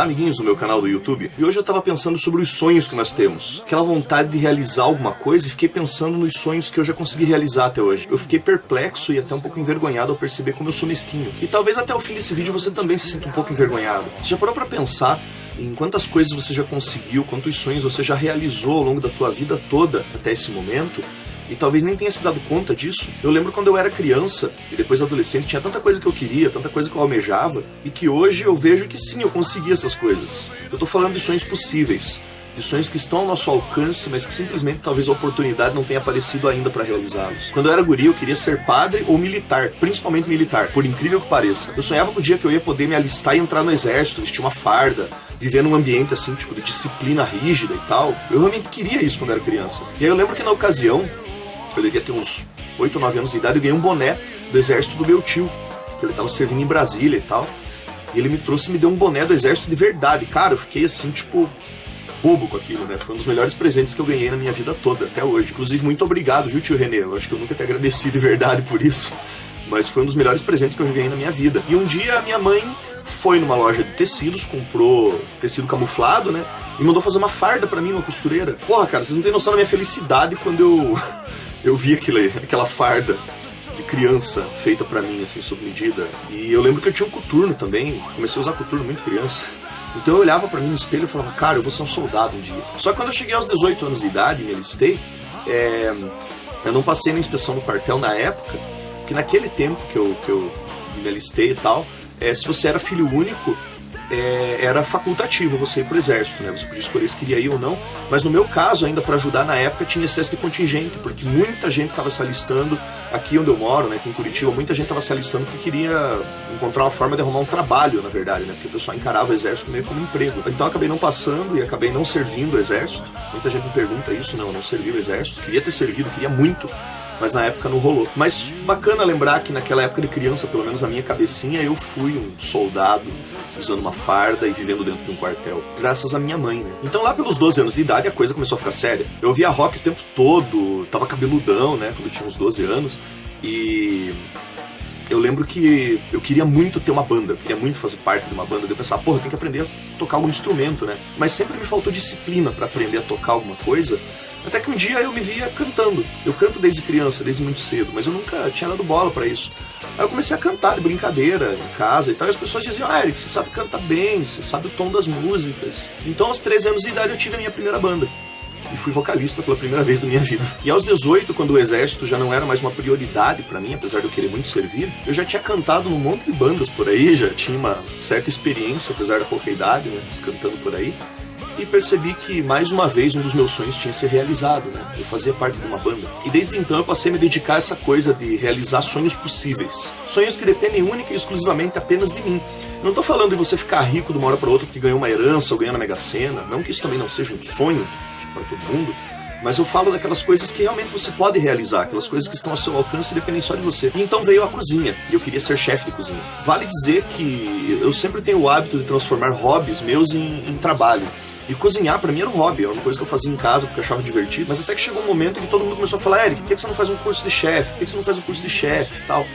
amiguinhos no meu canal do YouTube. E hoje eu tava pensando sobre os sonhos que nós temos. Aquela vontade de realizar alguma coisa, e fiquei pensando nos sonhos que eu já consegui realizar até hoje. Eu fiquei perplexo e até um pouco envergonhado ao perceber como eu sou mesquinho. E talvez até o fim desse vídeo você também se sinta um pouco envergonhado. Você já parou pra pensar em quantas coisas você já conseguiu, quantos sonhos você já realizou ao longo da tua vida toda até esse momento? E talvez nem tenha se dado conta disso. Eu lembro quando eu era criança e depois adolescente, tinha tanta coisa que eu queria, tanta coisa que eu almejava, e que hoje eu vejo que sim, eu consegui essas coisas. Eu tô falando de sonhos possíveis, de sonhos que estão ao nosso alcance, mas que simplesmente talvez a oportunidade não tenha aparecido ainda para realizá-los. Quando eu era guri, eu queria ser padre ou militar, principalmente militar, por incrível que pareça. Eu sonhava com o dia que eu ia poder me alistar e entrar no exército, vestir uma farda, viver num ambiente assim, tipo, de disciplina rígida e tal. Eu realmente queria isso quando era criança. E aí eu lembro que na ocasião, eu devia ter uns 8 ou 9 anos de idade, eu ganhei um boné do exército do meu tio, que ele tava servindo em Brasília e tal. E ele me trouxe e me deu um boné do exército de verdade. Cara, eu fiquei assim, tipo, bobo com aquilo, né? Foi um dos melhores presentes que eu ganhei na minha vida toda, até hoje. Inclusive, muito obrigado, viu, tio Renê? Eu acho que eu nunca te agradeci de verdade por isso. Mas foi um dos melhores presentes que eu ganhei na minha vida. E um dia, a minha mãe foi numa loja de tecidos, comprou tecido camuflado, né? E mandou fazer uma farda pra mim, uma costureira. Porra, cara, vocês não têm noção da minha felicidade quando eu vi aquela farda de criança feita pra mim, assim, sob medida. E eu lembro que eu tinha um coturno também, comecei a usar coturno muito criança. Então eu olhava pra mim no espelho e falava, cara, eu vou ser um soldado um dia. Só que quando eu cheguei aos 18 anos de idade e me alistei, eu não passei na inspeção do quartel na época, porque naquele tempo que eu me alistei e tal, se você era filho único, era facultativo você ir pro exército, né? Você podia escolher se queria ir ou não, mas no meu caso, ainda para ajudar na época, tinha excesso de contingente, porque muita gente estava se alistando aqui onde eu moro, né? Aqui em Curitiba, muita gente estava se alistando porque queria encontrar uma forma de arrumar um trabalho, na verdade, né? Porque o pessoal encarava o exército meio como emprego. Então eu acabei não passando e acabei não servindo o exército. Muita gente me pergunta isso, não servi o exército. Queria ter servido, queria muito, mas na época não rolou. Mas bacana lembrar que naquela época de criança, pelo menos na minha cabecinha, eu fui um soldado usando uma farda e vivendo dentro de um quartel, graças à minha mãe, né? Então lá pelos 12 anos de idade a coisa começou a ficar séria. Eu ouvia rock o tempo todo, tava cabeludão, né, quando eu tinha uns 12 anos, e eu lembro que eu queria muito ter uma banda, eu queria muito fazer parte de uma banda. Eu pensava, porra, eu tenho que aprender a tocar algum instrumento, né? Mas sempre me faltou disciplina pra aprender a tocar alguma coisa. Até que um dia eu me via cantando. Eu canto desde criança, desde muito cedo, mas eu nunca tinha dado bola pra isso. Aí eu comecei a cantar de brincadeira em casa e tal, e as pessoas diziam, Eric, você sabe cantar bem, você sabe o tom das músicas. Então aos 13 anos de idade eu tive a minha primeira banda. E fui vocalista pela primeira vez na minha vida. E aos 18, quando o exército já não era mais uma prioridade pra mim, apesar de eu querer muito servir, eu já tinha cantado num monte de bandas por aí, já tinha uma certa experiência, apesar da pouca idade, né, cantando por aí. E percebi que, mais uma vez, um dos meus sonhos tinha se realizado, né? Eu fazia parte de uma banda. E desde então eu passei a me dedicar a essa coisa de realizar sonhos possíveis. Sonhos que dependem única e exclusivamente apenas de mim. Eu não tô falando de você ficar rico de uma hora para outra porque ganhou uma herança ou ganhou na Mega Sena. Não que isso também não seja um sonho para todo mundo. Mas eu falo daquelas coisas que realmente você pode realizar, aquelas coisas que estão ao seu alcance e dependem só de você. E então veio a cozinha, e eu queria ser chefe de cozinha. Vale dizer que eu sempre tenho o hábito de transformar hobbies meus em trabalho. E cozinhar pra mim era um hobby, era uma coisa que eu fazia em casa porque eu achava divertido, mas até que chegou um momento que todo mundo começou a falar, Eric, por que você não faz um curso de chefe? Por que você não faz um curso de chefe e tal?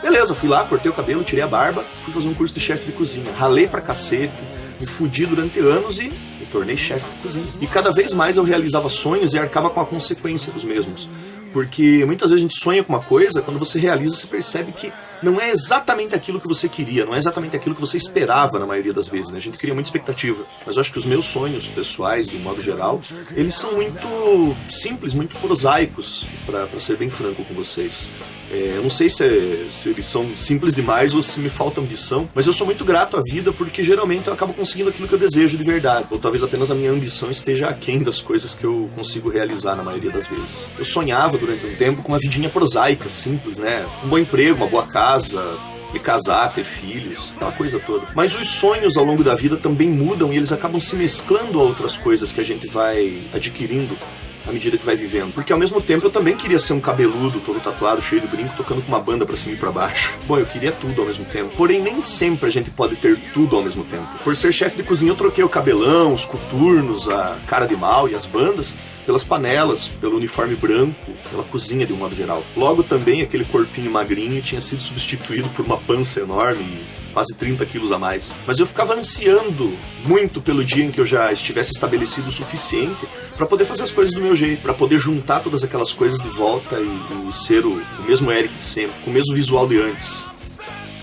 Beleza, fui lá, cortei o cabelo, tirei a barba, fui fazer um curso de chefe de cozinha. Ralei pra cacete, me fudi durante anos e me tornei chefe de cozinha. E cada vez mais eu realizava sonhos e arcava com a consequência dos mesmos. Porque muitas vezes a gente sonha com uma coisa, quando você realiza, você percebe que não é exatamente aquilo que você queria, não é exatamente aquilo que você esperava na maioria das vezes, né? A gente cria muita expectativa. Mas eu acho que os meus sonhos pessoais, de um modo geral, eles são muito simples, muito prosaicos, pra ser bem franco com vocês. Eu não sei se eles são simples demais ou se me falta ambição, mas eu sou muito grato à vida porque geralmente eu acabo conseguindo aquilo que eu desejo de verdade. Ou talvez apenas a minha ambição esteja aquém das coisas que eu consigo realizar na maioria das vezes. Eu sonhava durante um tempo com uma vidinha prosaica, simples, né? Um bom emprego, uma boa casa, me casar, ter filhos, aquela coisa toda. Mas os sonhos ao longo da vida também mudam e eles acabam se mesclando a outras coisas que a gente vai adquirindo à medida que vai vivendo. Porque ao mesmo tempo eu também queria ser um cabeludo, todo tatuado, cheio de brinco, tocando com uma banda pra cima e pra baixo. Bom, eu queria tudo ao mesmo tempo. Porém, nem sempre a gente pode ter tudo ao mesmo tempo. Por ser chefe de cozinha, eu troquei o cabelão, os coturnos, a cara de mal e as bandas pelas panelas, pelo uniforme branco, pela cozinha de um modo geral. Logo também aquele corpinho magrinho tinha sido substituído por uma pança enorme e quase 30 quilos a mais. Mas eu ficava ansiando muito pelo dia em que eu já estivesse estabelecido o suficiente para poder fazer as coisas do meu jeito, para poder juntar todas aquelas coisas de volta e ser o mesmo Eric de sempre, com o mesmo visual de antes,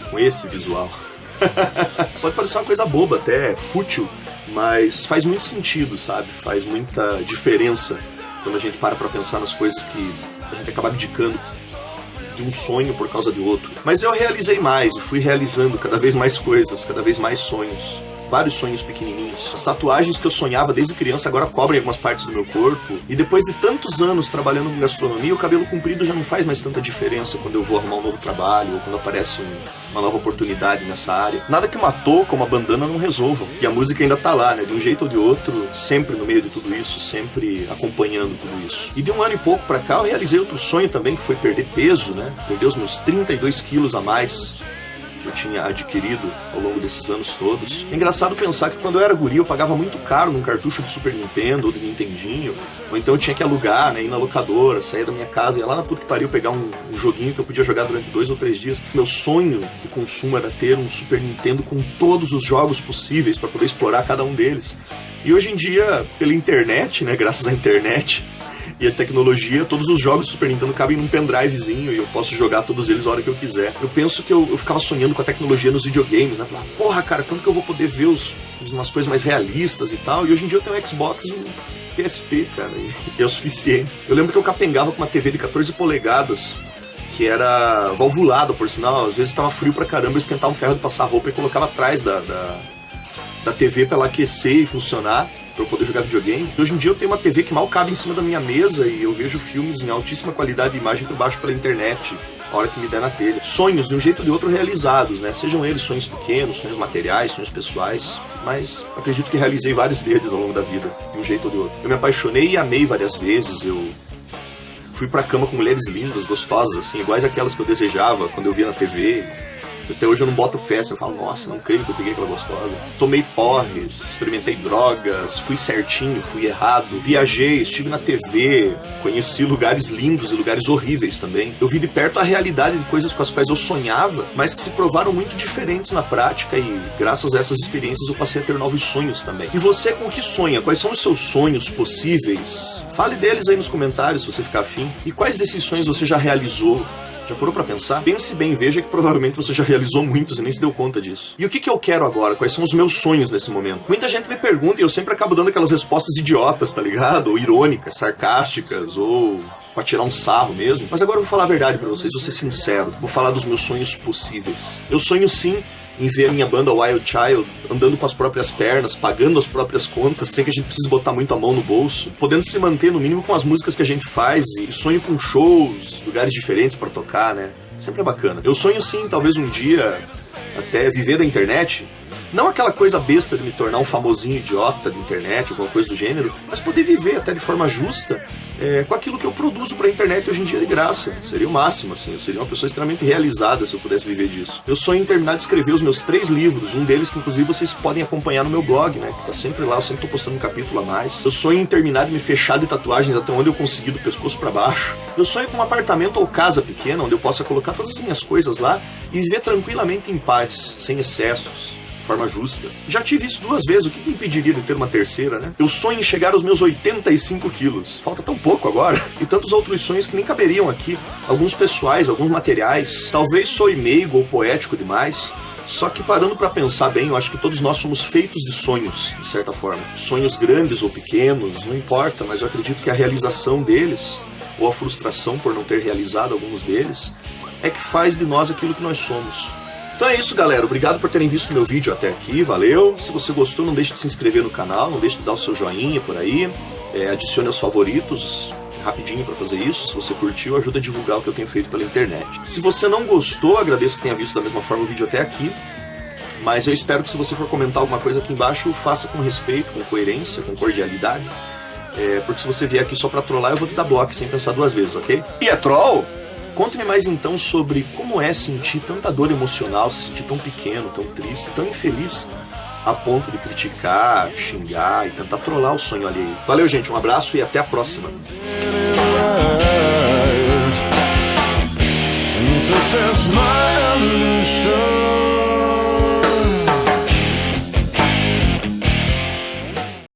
com esse visual. Pode parecer uma coisa boba, até fútil, mas faz muito sentido, sabe? Faz muita diferença quando a gente para pra pensar nas coisas que a gente acaba abdicando de um sonho por causa de outro. Mas eu realizei mais e fui realizando cada vez mais coisas, cada vez mais sonhos. Vários sonhos pequenininhos. As tatuagens que eu sonhava desde criança agora cobrem algumas partes do meu corpo. E depois de tantos anos trabalhando com gastronomia, o cabelo comprido já não faz mais tanta diferença quando eu vou arrumar um novo trabalho ou quando aparece uma nova oportunidade nessa área. Nada que uma touca ou uma bandana não resolvam. E a música ainda tá lá, né? De um jeito ou de outro, sempre no meio de tudo isso, sempre acompanhando tudo isso. E de um ano e pouco pra cá eu realizei outro sonho também, que foi perder peso, né? Perder os meus 32 quilos a mais que eu tinha adquirido ao longo desses anos todos. É engraçado pensar que quando eu era guri eu pagava muito caro num cartucho de Super Nintendo ou de Nintendinho, ou então eu tinha que alugar, né, ir na locadora, sair da minha casa, ia lá na puta que pariu pegar um joguinho que eu podia jogar durante 2 ou 3 dias. Meu sonho de consumo era ter um Super Nintendo com todos os jogos possíveis para poder explorar cada um deles. E hoje em dia, pela internet, né, graças à internet e a tecnologia, todos os jogos do Super Nintendo cabem num pendrivezinho e eu posso jogar todos eles a hora que eu quiser. Eu penso que eu ficava sonhando com a tecnologia nos videogames, né? Falava, porra, cara, quando que eu vou poder ver umas coisas mais realistas e tal? E hoje em dia eu tenho um Xbox e um PSP, cara, e é o suficiente. Eu lembro que eu capengava com uma TV de 14 polegadas, que era valvulada, por sinal. Às vezes estava frio pra caramba, eu esquentava um ferro de passar roupa e colocava atrás da TV pra ela aquecer e funcionar, pra eu poder jogar videogame. Hoje em dia eu tenho uma TV que mal cabe em cima da minha mesa e eu vejo filmes em altíssima qualidade de imagem que eu baixo pela internet, a hora que me der na telha. Sonhos, de um jeito ou de outro, realizados, né? Sejam eles sonhos pequenos, sonhos materiais, sonhos pessoais, mas acredito que realizei vários deles ao longo da vida, de um jeito ou de outro. Eu me apaixonei e amei várias vezes, eu fui pra cama com mulheres lindas, gostosas, assim, iguais aquelas que eu desejava quando eu via na TV. Até hoje eu não boto fé, eu falo, nossa, não creio que eu peguei aquela gostosa. Tomei porres, experimentei drogas, fui certinho, fui errado, viajei, estive na TV, conheci lugares lindos e lugares horríveis também. Eu vi de perto a realidade de coisas com as quais eu sonhava, mas que se provaram muito diferentes na prática e graças a essas experiências eu passei a ter novos sonhos também. E você, com o que sonha? Quais são os seus sonhos possíveis? Fale deles aí nos comentários se você ficar afim. E quais desses sonhos você já realizou? Já parou pra pensar? Pense bem, veja que provavelmente você já realizou muitos e nem se deu conta disso. E o que eu quero agora? Quais são os meus sonhos nesse momento? Muita gente me pergunta e eu sempre acabo dando aquelas respostas idiotas, tá ligado? Ou irônicas, sarcásticas, ou pra tirar um sarro mesmo. Mas agora eu vou falar a verdade pra vocês, vou ser sincero. Vou falar dos meus sonhos possíveis. Eu sonho sim em ver a minha banda Wild Child andando com as próprias pernas, pagando as próprias contas, sem que a gente precise botar muito a mão no bolso, podendo se manter no mínimo com as músicas que a gente faz, e sonho com shows, lugares diferentes pra tocar, né? Sempre é bacana. Eu sonho sim, talvez um dia, até viver da internet. Não aquela coisa besta de me tornar um famosinho idiota da internet, alguma coisa do gênero, mas poder viver até de forma justa com aquilo que eu produzo pra internet hoje em dia de graça. Seria o máximo, assim. Eu seria uma pessoa extremamente realizada se eu pudesse viver disso. Eu sonho em terminar de escrever os meus 3 livros, um deles que inclusive vocês podem acompanhar no meu blog, né, que tá sempre lá, eu sempre tô postando um capítulo a mais. Eu sonho em terminar de me fechar de tatuagens até onde eu conseguir, do pescoço pra baixo. Eu sonho com um apartamento ou casa pequena, onde eu possa colocar todas as minhas coisas lá e viver tranquilamente em paz, sem excessos, de forma justa. Já tive isso 2 vezes, o que me impediria de ter uma terceira, né? Eu sonho em chegar aos meus 85 quilos. Falta tão pouco agora. E tantos outros sonhos que nem caberiam aqui. Alguns pessoais, alguns materiais. Talvez soe meigo ou poético demais. Só que parando pra pensar bem, eu acho que todos nós somos feitos de sonhos, de certa forma. Sonhos grandes ou pequenos, não importa, mas eu acredito que a realização deles, ou a frustração por não ter realizado alguns deles, é que faz de nós aquilo que nós somos. Então é isso, galera. Obrigado por terem visto meu vídeo até aqui. Valeu. Se você gostou, não deixe de se inscrever no canal. Não deixe de dar o seu joinha por aí. Adicione aos favoritos. Rapidinho para fazer isso. Se você curtiu, ajuda a divulgar o que eu tenho feito pela internet. Se você não gostou, agradeço que tenha visto da mesma forma o vídeo até aqui. Mas eu espero que se você for comentar alguma coisa aqui embaixo, faça com respeito, com coerência, com cordialidade. Porque se você vier aqui só pra trollar, eu vou te dar bloco sem pensar 2 vezes, ok? E é troll? Conte-me mais então sobre como é sentir tanta dor emocional, se sentir tão pequeno, tão triste, tão infeliz, a ponto de criticar, xingar e tentar trollar o sonho alheio. Valeu, gente, um abraço e até a próxima.